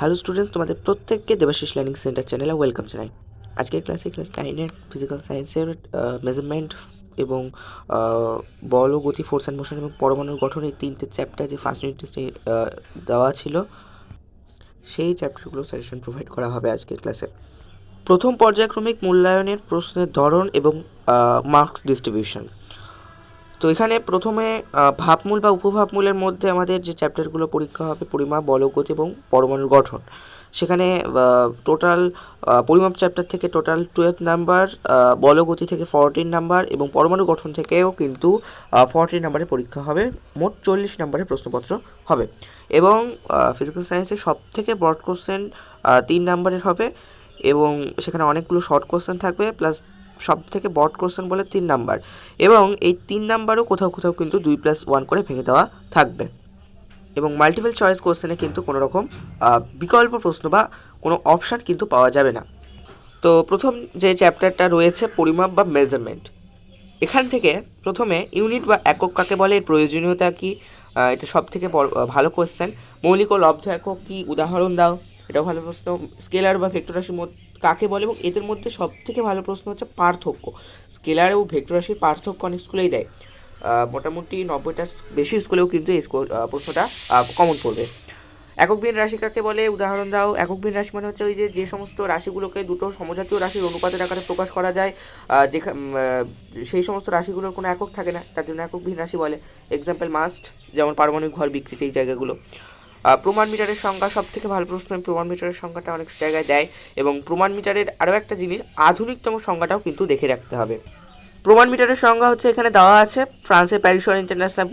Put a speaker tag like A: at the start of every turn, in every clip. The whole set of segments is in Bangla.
A: হ্যালো স্টুডেন্টস, তোমাদের প্রত্যেককে দেবাশিস লার্নিং সেন্টার চ্যানেলে ওয়েলকাম জানাই। আজকের ক্লাস 9-এর ফিজিক্যাল সায়েন্সের মেজারমেন্ট এবং বল ও গতি, ফোর্স অ্যান্ড মোশন এবং পরমাণুর গঠন, এই তিনটে চ্যাপ্টার যে ফার্স্ট ইউনিট টেস্টে দেওয়া ছিল সেই চ্যাপ্টারগুলো সাজেশন প্রোভাইড করা হবে আজকের ক্লাসে। প্রথম পর্যায়ক্রমিক মূল্যায়নের প্রশ্নের ধরন এবং মার্কস ডিস্ট্রিবিউশন। তো এখানে প্রথমে ভাবমূল বা উপভাবমূলের মধ্যে আমাদের যে চ্যাপ্টারগুলো পরীক্ষা হবে, পরিমাপ, বলগতি এবং পরমাণুর গঠন। সেখানে টোটাল পরিমাপ চ্যাপ্টার থেকে টোটাল 12 নাম্বার, বলগতি থেকে 14 নাম্বার এবং পরমাণু গঠন থেকেও কিন্তু 14 নাম্বারের পরীক্ষা হবে। মোট 40 নাম্বারের প্রশ্নপত্র হবে এবং ফিজিক্যাল সায়েন্সের সব থেকে ব্রড কোশ্চেন 3 নাম্বারের হবে এবং সেখানে অনেকগুলো শর্ট কোশ্চেন থাকবে, প্লাস সব থেকে ব্রড কোশ্চেন বলে 3 নাম্বার, এবং এই 3 নাম্বারও কোথাও কোথাও কিন্তু 2+1 করে ভেঙে দেওয়া থাকবে। এবং মাল্টিপল চয়েস কোশ্চেনে কিন্তু কোনো রকম বিকল্প প্রশ্ন বা কোনো অপশান কিন্তু পাওয়া যাবে না। তো প্রথম যে চ্যাপ্টারটা রয়েছে পরিমাপ বা মেজারমেন্ট, এখান থেকে প্রথমে ইউনিট বা একক কাকে বলে, এর প্রয়োজনীয়তা কী, এটা সব থেকে ভালো কোশ্চেন। মৌলিক ও লব্ধ একক কী, উদাহরণ দাও, এটাও ভালো প্রশ্ন। স্কেলার বা ভেক্টর রাশি কাকে বলে, এবং এদের মধ্যে সব থেকে ভালো প্রশ্ন হচ্ছে পার্থক্য। স্কেলার এবং ভেক্টর রাশির পার্থক্য অনেক স্কুলেই দেয়, মোটামুটি 90টার বেশি স্কুলেও কিন্তু এই প্রশ্নটা কমন পড়বে। এককবিহীন রাশি কাকে বলে, উদাহরণ দাও। এককবিহীন রাশি মানে হচ্ছে ওই যে সমস্ত রাশিগুলোকে দুটো সমজাতীয় রাশির অনুপাতের আকারে প্রকাশ করা যায়, সেই সমস্ত রাশিগুলোর কোনো একক থাকে না, তার জন্য এককবিহীন রাশি বলে। এক্সাম্পল মাস্ট, যেমন পারমাণবিক ভর, বিকৃতি, এই জায়গাগুলো। প্রমাণ মিটারের সংজ্ঞা সব থেকে ভালো প্রশ্ন। প্রমাণ মিটারের সংজ্ঞাটা অনেক জায়গায় দেয়, এবং প্রমাণ মিটারের আরও একটা জিনিস, আধুনিকতম সংজ্ঞাটাও কিন্তু দেখে রাখতে হবে। প্রমাণ মিটারের সংজ্ঞা হচ্ছে এখানে দেওয়া আছে, ফ্রান্সের Paris international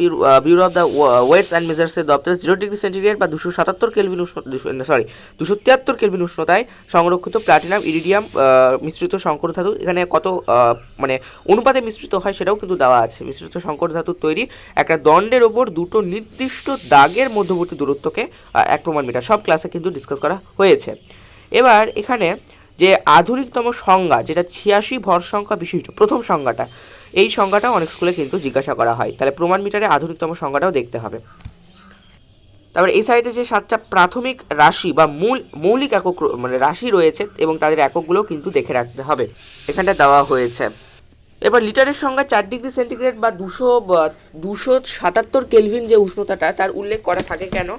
A: bureau of the weights and মেজার্সের দপ্তরে 0°C বা 277 কেলভিন 273 কেলভিন উষ্ণতায় সংরক্ষিত প্লাটিনাম ইরিডিয়াম মিশ্রিত সংকর ধাতু, এখানে কত মানে অনুপাতে মিশ্রিত হয় সেটাও কিন্তু দেওয়া আছে। মিশ্রিত সংকর ধাতুর তৈরি একটা দণ্ডের ওপর দুটো নির্দিষ্ট দাগের মধ্যবর্তী দূরত্বকে এক প্রমাণ মিটার, সব ক্লাসে কিন্তু ডিসকাস করা হয়েছে। এবার এখানে যে আধুনিকতম সংজ্ঞা, যেটা 86 ভর সংখ্যা বিশিষ্ট প্রথম সংজ্ঞাটা, এই সংজ্ঞাটাও অনেক স্কুলে কিন্তু জিজ্ঞাসা করা হয়, তাহলে প্রমাণ মিটারে আধুনিকতম সংজ্ঞাটাও দেখতে হবে। তারপরে এই সাইডে যে 7টা প্রাথমিক রাশি বা মৌলিক একক মানে রাশি রয়েছে এবং তাদের এককগুলো কিন্তু দেখে রাখতে হবে, এখানটা দেওয়া হয়েছে। এবার লিটারের সংজ্ঞা 4°C বা 277 কেলভিন যে উষ্ণতাটা, তার উল্লেখ করা থাকে কেন,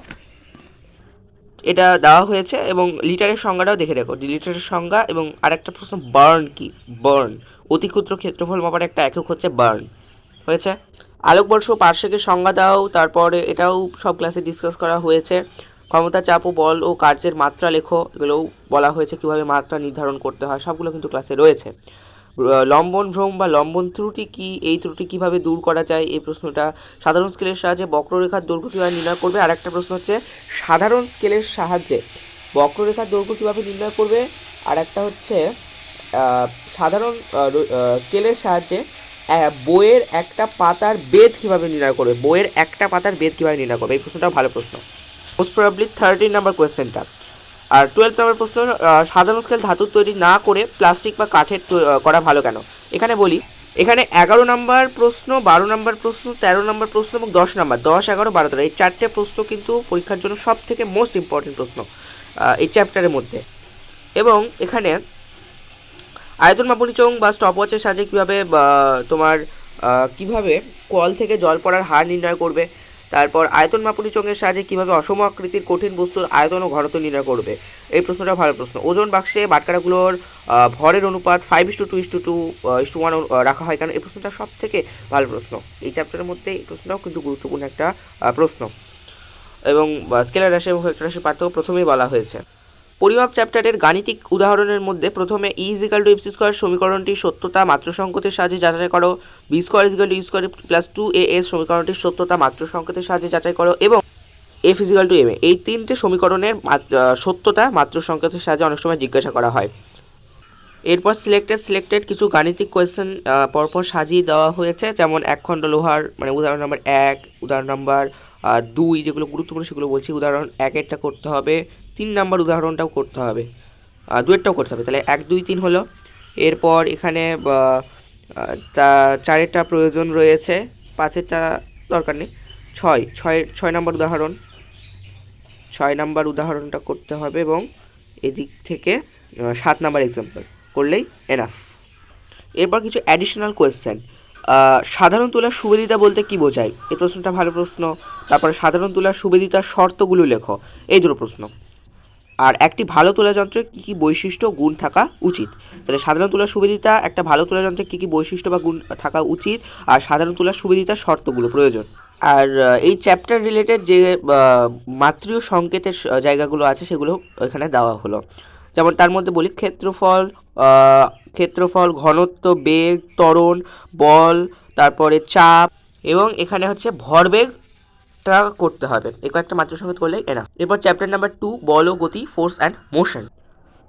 A: এটা দেওয়া হয়েছে। এবং লিটারের সংজ্ঞাটাও দেখে রেখো, লিটারের সংজ্ঞা। এবং আরেকটা প্রশ্ন, বার্ন কি, বার্ন অতি ক্ষুদ্র ক্ষেত্রফল মাপার একটা একক হচ্ছে বার্ন, হয়েছে। আলোকবর্ষ পার্শ্বকের সংজ্ঞা দাও, তারপরে এটাও সব ক্লাসে ডিসকাস করা হয়েছে। ক্ষমতা, চাপ ও বল ও কার্যের মাত্রা লেখো, এগুলোও বলা হয়েছে কীভাবে মাত্রা নির্ধারণ করতে হয়, সবগুলো কিন্তু ক্লাসে রয়েছে। লম্বন ভ্রম বা লম্বন ত্রুটি কি, এই ত্রুটি কিভাবে দূর করা যায়, এই প্রশ্নটা। সাধারণ স্কেলের সাহায্যে বক্ররেখার দৈর্ঘ্য কীভাবে নির্ণয় করবে, আর একটা প্রশ্ন হচ্ছে সাধারণ স্কেলের সাহায্যে বক্ররেখার দৈর্ঘ্য কীভাবে নির্ণয় করবে, আর একটা হচ্ছে সাধারণ স্কেলের সাহায্যে বইয়ের একটা পাতার বেদ কীভাবে নির্ণয় করবে, বইয়ের একটা পাতার বেদ কীভাবে নির্ণয় করবে, এই প্রশ্নটাও ভালো প্রশ্ন, মোস্ট প্রবাবলি 13 নাম্বার কোয়েশ্চেনটা। আর 12 নাম্বার প্রশ্ন, সাধারণ স্কেল ধাতুর তৈরি না করে প্লাস্টিক বা কাঠের করা ভালো কেন। এখানে বলি, এখানে 11 নাম্বার প্রশ্ন, 12 নাম্বার প্রশ্ন, 13 নাম্বার প্রশ্ন এবং 10 নাম্বার, 10, 11, 12, 13, এই 4টে প্রশ্ন কিন্তু পরীক্ষার জন্য সব থেকে মোস্ট ইম্পর্টেন্ট প্রশ্ন এই চ্যাপ্টারের মধ্যে। এবং এখানে আয়তন মাপনী চোঙ বা স্টপওয়াচের সাহায্যে কীভাবে তোমার কীভাবে কল থেকে জল পড়ার হার নির্ণয় করবে, তারপর আয়তন মাপনী চোঙের সাহায্যে কীভাবে অসম আকৃতির কঠিন বস্তুর আয়তন ও ঘনত্ব নির্ণয় করবে, এই প্রশ্নটা ভালো প্রশ্ন। ওজন বাক্সে বাটখারাগুলোর ভরের অনুপাত 5:2:1 রাখা হয় কারণ এই প্রশ্নটা সব থেকে ভালো প্রশ্ন এই চ্যাপ্টারের মধ্যে, এই প্রশ্নটাও কিন্তু গুরুত্বপূর্ণ একটা প্রশ্ন। এবং স্কেলার রাশি এবং ভেক্টর রাশির পার্থক্য প্রথমেই বলা হয়েছে। পরিমাপ চ্যাপ্টারের গাণিতিক উদাহরণের মধ্যে প্রথমে E=mc² সমীকরণটির সত্যতা মাত্র সংকেতের সাহায্যে যাচাই করো, B² + 2as সমীকরণটির সত্যতা মাত্র সংকেতের সাহায্যে যাচাই করো, এবং F=ma, এই তিনটে সমীকরণের সত্যতা মাত্র সংকেতের সাহায্যে অনেক সময় জিজ্ঞাসা করা হয়। এরপর সিলেক্টেড কিছু গাণিতিক কোয়েশ্চেন পরপর সাজিয়ে দেওয়া হয়েছে, যেমন এক খণ্ড লোহার, মানে উদাহরণ নাম্বার 1, উদাহরণ নাম্বার 2, যেগুলো গুরুত্বপূর্ণ সেগুলো বলছি। উদাহরণ 1-এরটা করতে হবে, 3 নাম্বার উদাহরণটাও করতে হবে, 2-এরটাও করতে হবে, তাহলে 1, 2, 3 হলো। এরপর এখানে 4-এরটা প্রয়োজন রয়েছে, 5-এরটা দরকার নেই, 6 নাম্বার উদাহরণ। 6 নাম্বার উদাহরণটা করতে হবে এবং এদিক থেকে 7 নাম্বার এক্সাম্পল করলেই এনাফ। এরপর কিছু অ্যাডিশনাল কোয়েশ্চেন। সাধারণ তুলার সুবিদিতা বলতে কি বোঝায়? এই প্রশ্নটা ভালো প্রশ্ন। তারপরে সাধারণ তুলার সুবিদিতার শর্তগুলো লেখো, এই দুটো প্রশ্ন। আর একটি ভালো তুলা যন্ত্রের কী কী বৈশিষ্ট্য গুণ থাকা উচিত? তাহলে সাধারণ তুলার সুবিদিতা, একটা ভালো তুলা যন্ত্রের কী কী বৈশিষ্ট্য বা গুণ থাকা উচিত, আর সাধারণ তুলার সুবিদিতার শর্তগুলো প্রয়োজন। আর এই চ্যাপ্টার রিলেটেড যে মাত্রীয় সংকেতের জায়গাগুলো আছে সেগুলো এখানে দেওয়া হলো। যেমন তার মধ্যে বলি ক্ষেত্রফল, ঘনত্ব, বেগ, ত্বরণ, বল, তারপরে চাপ, এবং এখানে হচ্ছে ভরবেগটা করতে হবে। এই কয়েকটা মাত্রা সংকেত করলে এরা। এরপর চ্যাপ্টার নাম্বার 2, বল ও গতি, ফোর্স অ্যান্ড মোশন।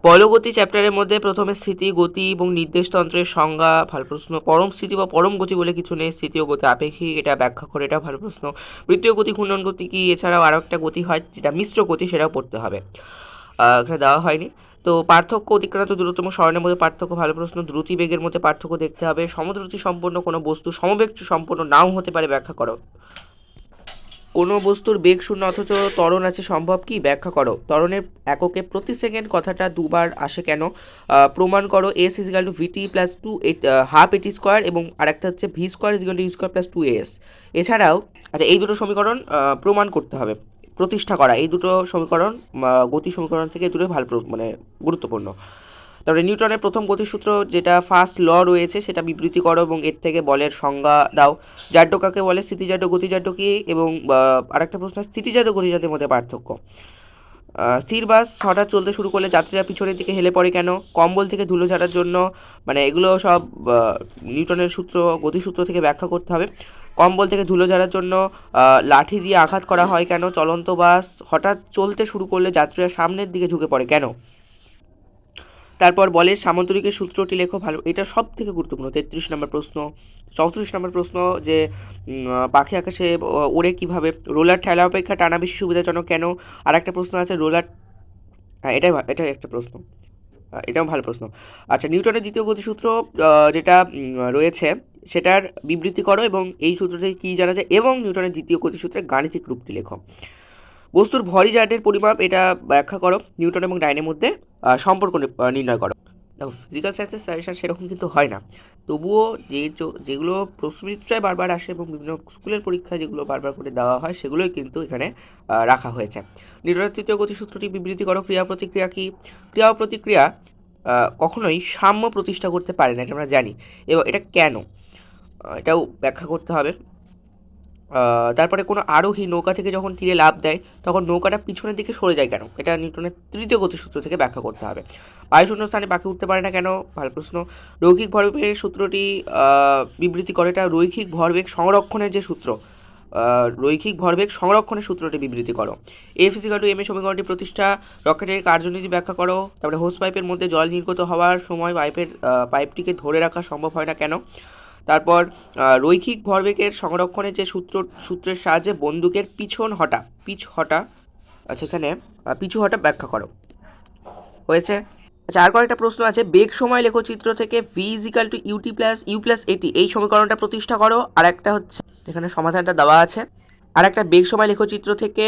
A: বল ও গতি চ্যাপ্টারের মধ্যে প্রথমে স্থিতি, গতি এবং নির্দেশতন্ত্রের সংজ্ঞা, ভালো প্রশ্ন। পরম স্থিতি বা পরম গতি বলে কিছু নেই, স্থিতি ও গতি আপেক্ষিক, এটা ব্যাখ্যা করে, এটা ভালো প্রশ্ন। বৃত্তীয় গতি, ঘূর্ণন গতি কি, এছাড়াও আরও একটা গতি হয় যেটা মিশ্র গতি, সেটাও পড়তে হবে, এখানে দেওয়া হয়নি। তো পার্থক্য, অতিক্রান্ত দ্রুততম স্মরণের মধ্যে পার্থক্য, ভালো প্রশ্ন। দ্রুতি বেগের মধ্যে পার্থক্য দেখতে হবে। সমদ্রুতি সম্পন্ন কোনো বস্তু সমবেগ সম্পন্ন নাও হতে পারে, ব্যাখ্যা করো। কোনো বস্তুর বেগ শূন্য অথচ ত্বরণ আছে, সম্ভব কি, ব্যাখ্যা করো। ত্বরণের এককে প্রতি সেকেন্ড কথাটা দুবার আসে কেন, প্রমাণ করো। S equal to VT plus 2 ½ at square, এবং আরেকটা হচ্ছে V square equal to U square plus 2as। এছাড়াও আচ্ছা, এই দুটো সমীকরণ প্রমাণ করতে হবে, প্রতিষ্ঠা করা। এই দুটো সমীকরণ গতি সমীকরণ থেকে দুটোই ভালো মানে গুরুত্বপূর্ণ। তারপরে নিউটনের প্রথম গতিসূত্র যেটা ফার্স্ট ল রয়েছে সেটা বিবৃতি করো এবং এর থেকে বলের সংজ্ঞা দাও। জাড্য কাকে বলে, স্থিতিজাড্য, গতিজাড্য কি, এবং আরেকটা প্রশ্ন, স্থিতিজাত গতিজাতের মধ্যে পার্থক্য। স্থির বাস হঠাৎ চলতে শুরু করলে যাত্রীরা পিছনের দিকে হেলে পড়ে কেন, কম্বল থেকে ধুলো ঝাড়ার জন্য, মানে এগুলো সব নিউটনের সূত্র, গতিসূত্র থেকে ব্যাখ্যা করতে হবে। কম্বল থেকে ধুলো ঝাড়ার জন্য লাঠি দিয়ে আঘাত করা হয় কেন, চলন্ত বাস হঠাৎ চলতে শুরু করলে যাত্রীরা সামনের দিকে ঝুঁকে পড়ে কেন। তারপর বলের সামান্তরিকের সূত্রটি লেখো, ভালো, এটা সব থেকে গুরুত্বপূর্ণ। 33 নম্বর প্রশ্ন। 34 নম্বর প্রশ্ন, যে পাখি আকাশে ওড়ে কীভাবে, রোলার ঠেলা অপেক্ষা টানা বেশি সুবিধাজনক কেন। আর একটা প্রশ্ন আছে রোলার, হ্যাঁ এটাই একটা প্রশ্ন, এটাও ভালো প্রশ্ন। আচ্ছা, নিউটনের দ্বিতীয় গতিসূত্র যেটা রয়েছে সেটার বিবৃতি করো এবং এই সূত্র থেকে কী জানা যায়, এবং নিউটনের দ্বিতীয় গতিসূত্রের গাণিতিক রূপটি লেখো। বস্তুর ভরিজাডের পরিমাপ, এটা ব্যাখ্যা করো। নিউটন এবং ডাইনের মধ্যে সম্পর্ক নির্ণয় করো। দেখো, ফিজিক্যাল সায়েন্সের সাজেশন সেরকম কিন্তু হয় না, তবুও যেগুলো প্রশ্নবিচিত্রায় বারবার আসে এবং বিভিন্ন স্কুলের পরীক্ষায় যেগুলো বারবার করে দেওয়া হয় সেগুলোই কিন্তু এখানে রাখা হয়েছে। নিউটনের তৃতীয় গতিসূত্রটি বিবৃতি করো। ক্রিয়া প্রতিক্রিয়া কি, ক্রিয়া ও প্রতিক্রিয়া কখনোই সাম্য প্রতিষ্ঠা করতে পারে না, এটা আমরা জানি, এবং এটা কেন এটাও ব্যাখ্যা করতে হবে। তারপরে কোনো আরোহী নৌকা থেকে যখন তীরে লাফ দেয় তখন নৌকাটা পিছনের দিকে সরে যায় কেন, এটা নিউটনের তৃতীয় গতিসূত্র থেকে ব্যাখ্যা করতে হবে। বায়ুশূন্য স্থানে পাখি উঠতে পারে না কেন, ভালো প্রশ্ন। রৈখিক ভরবেগের সূত্রটি বিবৃতি করে, এটা রৈখিক ভরবেগ সংরক্ষণের যে সূত্র, রৈখিক ভরবেগ সংরক্ষণের সূত্রটি বিবৃতি করো। এফ ইজিক্যাল টু এম এর সমীকরণটি প্রতিষ্ঠা, রকেটের কার্যনীতি ব্যাখ্যা করো। তারপরে হোস পাইপের মধ্যে জল নির্গত হওয়ার সময় পাইপটিকে ধরে রাখা সম্ভব হয় না কেন। তারপর রৈখিক ভরবেগের সংরক্ষণের যে সূত্রের সাহায্যে বন্দুকের পিছ হটা, আচ্ছা এখানে পিছু হটা ব্যাখ্যা করো, হয়েছে। আচ্ছা, আর কয়েকটা প্রশ্ন আছে। বেগ সময় লেখচিত্র থেকে V equal to U plus at, এই সমীকরণটা প্রতিষ্ঠা করো। আর একটা হচ্ছে, এখানে সমাধানটা দেওয়া আছে। আর একটা বেগ সময় লেখচিত্র থেকে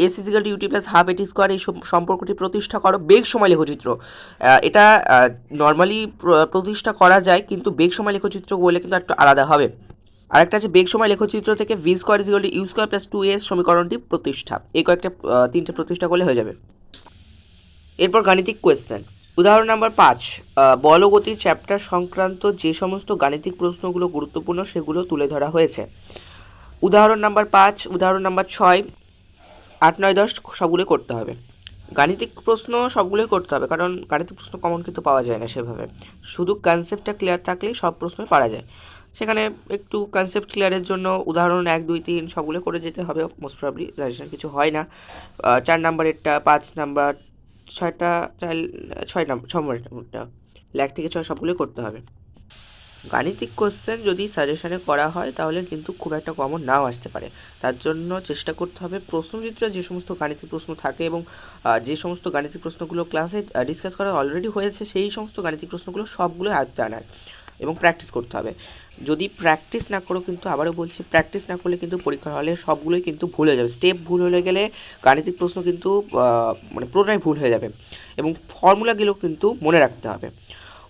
A: S equal to UT plus ½ at square, এই সম্পর্কটি প্রতিষ্ঠা করো। বেগ সময় লেখচিত্র, এটা নর্মালি প্রতিষ্ঠা করা যায়, কিন্তু বেগ সময় লেখচিত্র বলে কিন্তু একটু আলাদা হবে। আরেকটা আছে বেগ সময় লেখচিত্র থেকে V square equal to U square plus 2as সমীকরণটি প্রতিষ্ঠা। এই কয়েকটা তিনটে প্রতিষ্ঠা করলে হয়ে যাবে। এরপর গাণিতিক কোয়েশ্চেন। উদাহরণ নাম্বার 5, বল ও গতির চ্যাপ্টার সংক্রান্ত যে সমস্ত গাণিতিক প্রশ্নগুলো গুরুত্বপূর্ণ সেগুলো তুলে ধরা হয়েছে। উদাহরণ নাম্বার 5, উদাহরণ নাম্বার 6, 8, 9, 10 সবগুলোই করতে হবে। গাণিতিক প্রশ্ন সবগুলোই করতে হবে, কারণ গাণিতিক প্রশ্ন কমন কিন্তু পাওয়া যায় না সেভাবে। শুধু কনসেপ্টটা ক্লিয়ার থাকলেই সব প্রশ্নই পারা যায়। সেখানে একটু কনসেপ্ট ক্লিয়ারের জন্য উদাহরণ 1, 2, 3 সবগুলো করে যেতে হবে, মোস্ট প্রবলি সাজেশন কিছু হয় না। 4 নাম্বারেরটা, 5 নাম্বার, 6 নম্বরটা, 1 থেকে 6 সবগুলোই করতে হবে। গাণিতিক কোশ্চেন যদি সাজেশনে করা হয় তাহলে কিন্তু খুব একটা কমন নাও আসতে পারে, তার জন্য চেষ্টা করতে হবে প্রশ্নচিত্রে যে সমস্ত গাণিতিক প্রশ্ন থাকে এবং যে সমস্ত গাণিতিক প্রশ্নগুলো ক্লাসে ডিসকাস করা অলরেডি হয়েছে সেই সমস্ত গাণিতিক প্রশ্নগুলো সবগুলো আয়ত্তে আনার এবং প্র্যাকটিস করতে হবে। যদি প্র্যাকটিস না করো, কিন্তু আবারও বলছি, প্র্যাকটিস না করলে কিন্তু পরীক্ষার হলে সবগুলোই কিন্তু ভুল হয়ে যাবে। স্টেপ ভুল হয়ে গেলে গাণিতিক প্রশ্ন কিন্তু মানে পুরোটাই ভুল হয়ে যাবে, এবং ফর্মুলাগুলো কিন্তু মনে রাখতে হবে।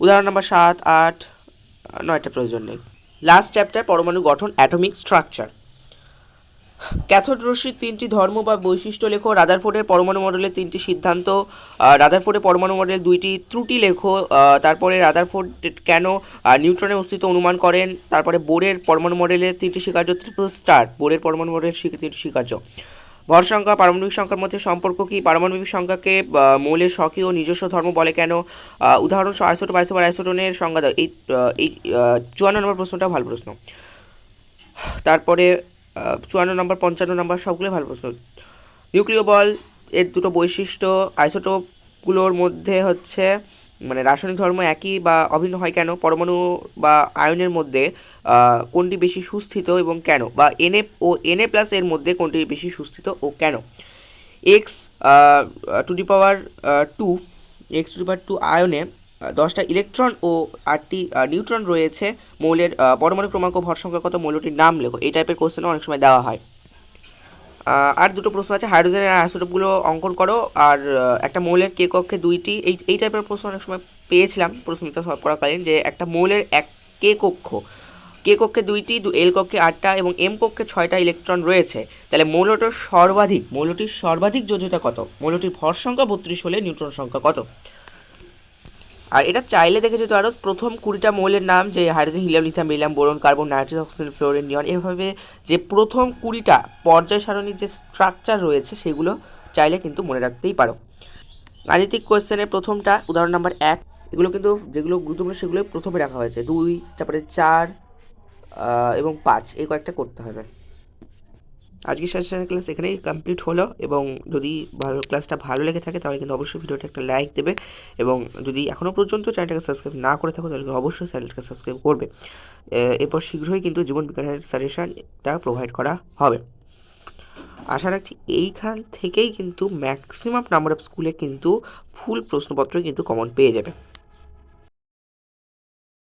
A: উদাহরণ নাম্বার 7, 8, 9টা প্রয়োজন নেই। লাস্ট চ্যাপ্টার, পরমাণু গঠন, অ্যাটমিক স্ট্রাকচার। ক্যাথোড রশ্মির 3টি ধর্ম বা বৈশিষ্ট্য লেখো। রাদারফোর্ডের পরমাণু মডেলের 3টি সিদ্ধান্ত। রাদারফোর্ডের পরমাণু মডেলের 2টি ত্রুটি লেখো। তারপরে রাদারফোর্ড কেন নিউট্রনের অস্তিত্ব অনুমান করেন। তারপরে বোরের পরমাণু মডেলের 3টি স্বীকার্য, ট্রিপল স্টার বোরের পরমাণু মডেলের 3টি স্বীকার্য। ভর সংখ্যা, পারমাণবিক সংখ্যার মধ্যে সম্পর্ক কী। পারমাণবিক সংখ্যাকে মৌলের স্বকীয় নিজস্ব ধর্ম বলে কেন। উদাহরণ আইসোটোপ, আইসোবার, আইসোটোনের সংজ্ঞা দাও। এই 54 নম্বর প্রশ্নটা ভালো প্রশ্ন। তারপরে 54 নম্বর, 55 নম্বর সবগুলোই ভালো প্রশ্ন। নিউক্লিয় বল এর দুটো বৈশিষ্ট্য। আইসোটোপগুলোর মধ্যে হচ্ছে মানে রাসায়নিক ধর্ম একই বা অভিন্ন হয় কেন। পরমাণু বা আয়নের মধ্যে কোনটি বেশি সুস্থিত এবং কেন, বা Na+, এর মধ্যে কোনটি বেশি সুস্থিত ও কেন। X to the power 2 x⁻²² আয়নে 10টা ইলেকট্রন ও 8টি নিউট্রন রয়েছে। মৌলের পরমাণু ক্রমাঙ্ক, ভর সংখ্যা কত, মৌলটির নাম লেখো। এই টাইপের কোশ্চেনও অনেক সময় দেওয়া হয়। আর দুটো প্রশ্ন আছে, হাইড্রোজেনের আইসোটোপগুলো অঙ্কন করো, আর একটা মৌলের কে কক্ষে 2টি। এই টাইপের প্রশ্ন অনেক সময় পেয়েছিলাম প্রশ্নটা সলভ করাকালীন, যে একটা মৌলের কে কক্ষে 2টি, এল কক্ষে 8টা এবং এম কক্ষে 6টা ইলেকট্রন রয়েছে। তাহলে মৌলটির সর্বাধিক যোজ্যতা কত। মৌলটির ভর সংখ্যা 32 হলে নিউট্রন সংখ্যা কত। আর এটা চাইলে দেখে যেত আরও প্রথম 20টা মৌলের নাম, যে hydrogen, helium, lithium, beryllium, boron, carbon, nitrogen, oxygen, fluorine, neon, এভাবে যে প্রথম 20টা পর্যায় সারণীর যে স্ট্রাকচার রয়েছে সেগুলো চাইলে কিন্তু মনে রাখতেই পারো। গাণিতিক কোয়েশ্চেনের প্রথমটা, উদাহরণ নাম্বার 1, এগুলো কিন্তু যেগুলো গুরুত্বপূর্ণ সেগুলো প্রথমে রাখা হয়েছে। 2, তারপরে 4 এবং 5, এই কয়েকটা করতে হবে। আজকের সাজেশনের ক্লাস এখানেই কমপ্লিট হলো, এবং যদি ক্লাসটা ভালো লেগে থাকে তাহলে কিন্তু অবশ্যই ভিডিওটা একটা লাইক দেবে, এবং যদি এখনও পর্যন্ত চ্যানেলটাকে সাবস্ক্রাইব না করে থাকো তাহলে অবশ্যই চ্যানেলটাকে সাবস্ক্রাইব করবে। এরপর শীঘ্রই কিন্তু জীবন বিজ্ঞানের সাজেশনটা প্রোভাইড করা হবে। আশা রাখছি এইখান থেকেই কিন্তু ম্যাক্সিমাম নাম্বার অফ স্কুলে কিন্তু ফুল প্রশ্নপত্র কিন্তু কমন পেয়ে যাবে।